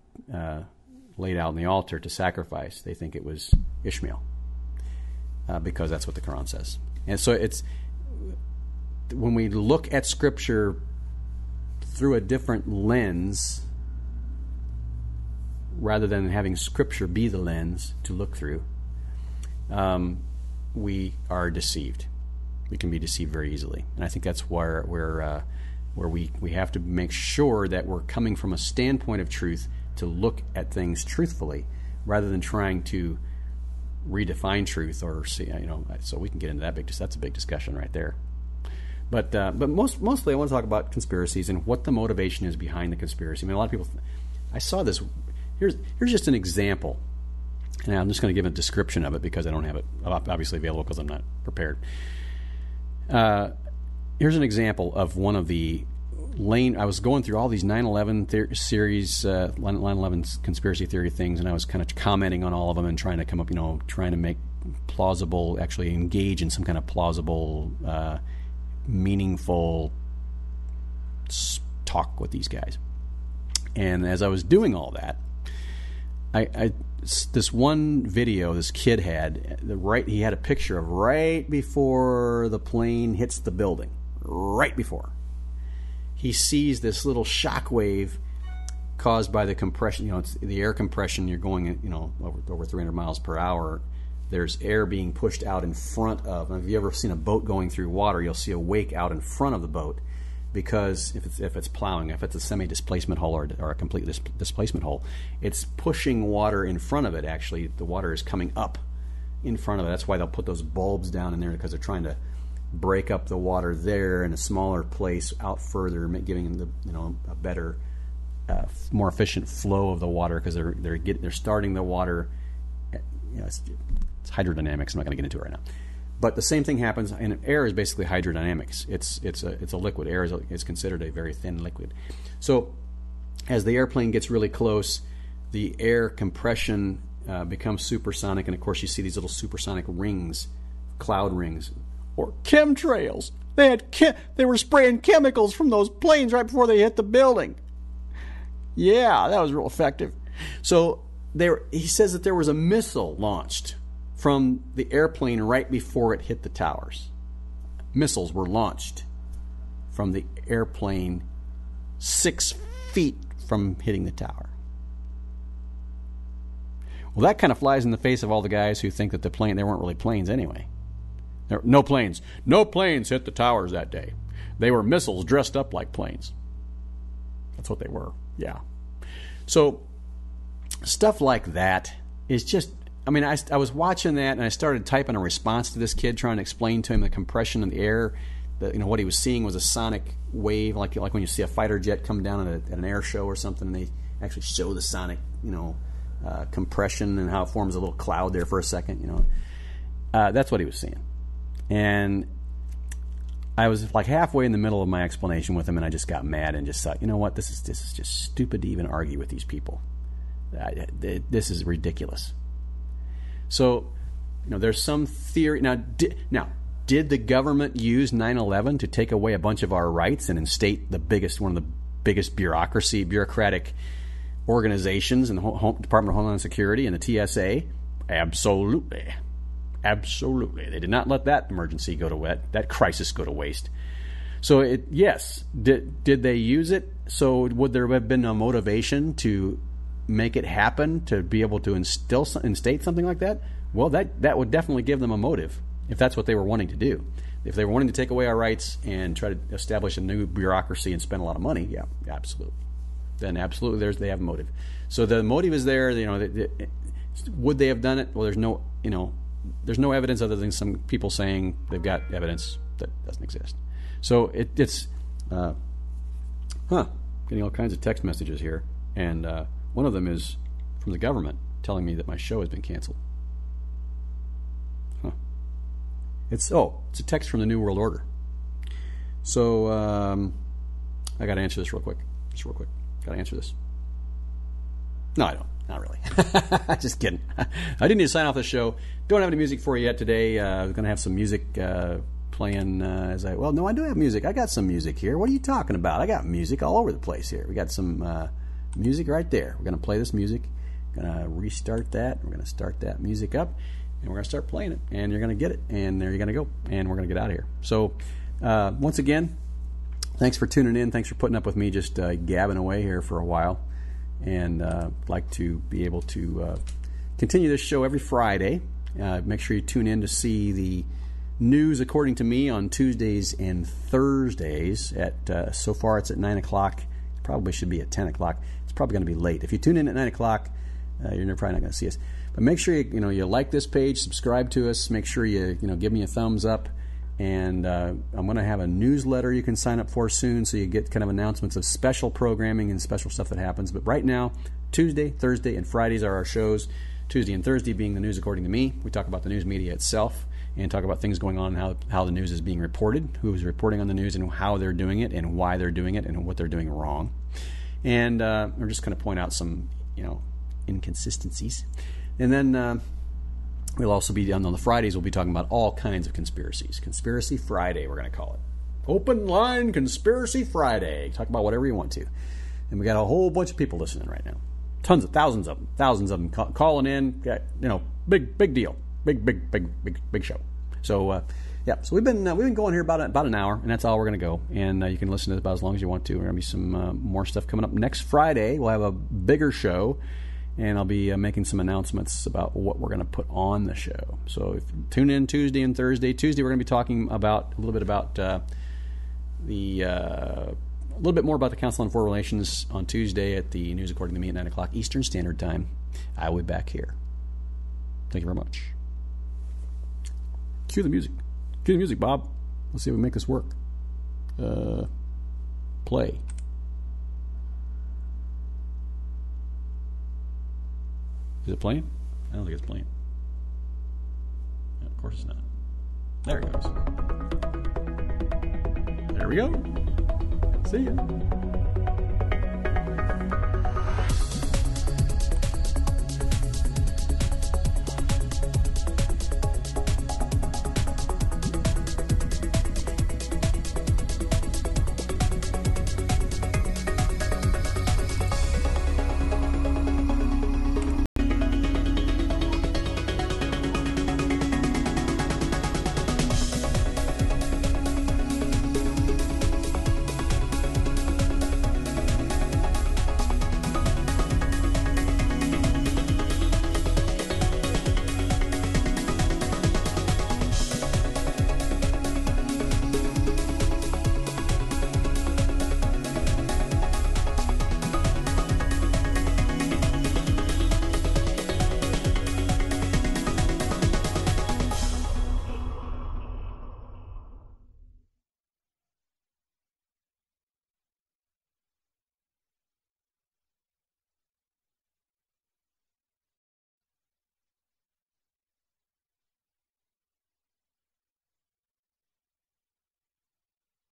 laid out on the altar to sacrifice. They think it was Ishmael. because that's what the Quran says. And so it's when we look at Scripture through a different lens, rather than having Scripture be the lens to look through, we are deceived. We can be deceived very easily, and I think that's where we have to make sure that we're coming from a standpoint of truth to look at things truthfully, rather than trying to redefine truth or see. So we can get into that that's a big discussion right there. But mostly I want to talk about conspiracies and what the motivation is behind the conspiracy. I mean, a lot of people. I saw this. Here's just an example, and I'm just going to give a description of it because I don't have it obviously available because I'm not prepared. Here's an example of one of the I was going through all these 9/11 series, 9/11 conspiracy theory things, and I was kind of commenting on all of them and trying to come up, trying to make plausible, actually engage in some kind of plausible, meaningful talk with these guys. And as I was doing all that, this one video this kid had, he had a picture of right before the plane hits the building, right before. He sees this little shock wave caused by the compression. It's the air compression. You're going, over 300 miles per hour. There's air being pushed out in front of. If you ever seen a boat going through water, you'll see a wake out in front of the boat, because if it's plowing, if it's a semi-displacement hull or a complete displacement hull, it's pushing water in front of it. Actually, the water is coming up in front of it. That's why they'll put those bulbs down in there, because they're trying to break up the water there in a smaller place out further, giving them a better, more efficient flow of the water, because they're starting the water. It's hydrodynamics. I'm not going to get into it right now. But the same thing happens, and air is basically hydrodynamics. It's a liquid. Air is considered a very thin liquid. So as the airplane gets really close, the air compression becomes supersonic, and of course you see these little supersonic rings, cloud rings, or chemtrails. They were spraying chemicals from those planes right before they hit the building. Yeah, that was real effective. So he says that there was a missile launched from the airplane right before it hit the towers. Missiles were launched from the airplane 6 feet from hitting the tower. Well, that kind of flies in the face of all the guys who think that they weren't really planes anyway. No planes hit the towers that day. They were missiles dressed up like planes. That's what they were. Yeah. So stuff like that is just, I was watching that, and I started typing a response to this kid, trying to explain to him the compression in the air. What he was seeing was a sonic wave, like when you see a fighter jet come down at an air show or something, and they actually show the sonic, compression and how it forms a little cloud there for a second. That's what he was seeing. And I was like halfway in the middle of my explanation with him, and I just got mad and just thought, you know what, this is just stupid to even argue with these people. This is ridiculous. So, there's some theory. Now, did the government use 9/11 to take away a bunch of our rights and instate one of the biggest bureaucratic organizations in the Department of Homeland Security and the TSA? Absolutely. Absolutely. They did not let that emergency that crisis go to waste. So, yes. Did they use it? So, would there have been a motivation to make it happen, to be able to instate something like that? Well, that would definitely give them a motive, if that's what they were wanting to do. If they were wanting to take away our rights and try to establish a new bureaucracy and spend a lot of money, yeah, absolutely. Then absolutely, they have a motive. So the motive is there. Would they have done it? Well, there's no evidence other than some people saying they've got evidence that doesn't exist. So it's getting all kinds of text messages here, and one of them is from the government telling me that my show has been canceled. It's a text from the New World Order. So I got to answer this real quick. Got to answer this. No, I don't. Not really. Just kidding. I didn't need to sign off the show. Don't have any music for you yet today. I'm going to have some music playing no, I do have music. I got some music here. What are you talking about? I got music all over the place here. We got some music right there. We're going to play this music. Going to restart that. We're going to start that music up. and we're going to start playing it, and you're going to get it, and there you're going to go, and we're going to get out of here. So once again, thanks for tuning in. Thanks for putting up with me just gabbing away here for a while, and like to be able to continue this show every Friday. Make sure you tune in to see the news according to me on Tuesdays and Thursdays. At so far it's at 9 o'clock. It probably should be at 10 o'clock. It's probably going to be late. If you tune in at 9 o'clock, you're probably not going to see us. But make sure you like this page, subscribe to us. Make sure you give me a thumbs up. And I'm going to have a newsletter you can sign up for soon, so you get kind of announcements of special programming and special stuff that happens. But right now, Tuesday, Thursday, and Fridays are our shows. Tuesday and Thursday being the news according to me. We talk about the news media itself and talk about things going on and how the news is being reported, who is reporting on the news and how they're doing it and why they're doing it and what they're doing wrong. And we're just going to point out some inconsistencies. And then we'll also be on the Fridays, we'll be talking about all kinds of conspiracies. Conspiracy Friday, we're going to call it. Open line Conspiracy Friday. Talk about whatever you want to. And we got a whole bunch of people listening right now. Thousands of them calling in. Big deal. Big show. So so we've been going here about an hour, and that's all we're going to go. And you can listen to it about as long as you want to. There's going to be some more stuff coming up next Friday. We'll have a bigger show, and I'll be making some announcements about what we're going to put on the show. So if you tune in Tuesday and Thursday. Tuesday we're going to be talking about a little bit about a little bit more about the Council on Foreign Relations on Tuesday at the News According to Me at 9 o'clock Eastern Standard Time. I will be back here. Thank you very much. Cue the music. Cue the music, Bob. Let's see if we can make this work. Play. Is it playing? I don't think it's playing. No, of course it's not. There it goes. There we go. See ya.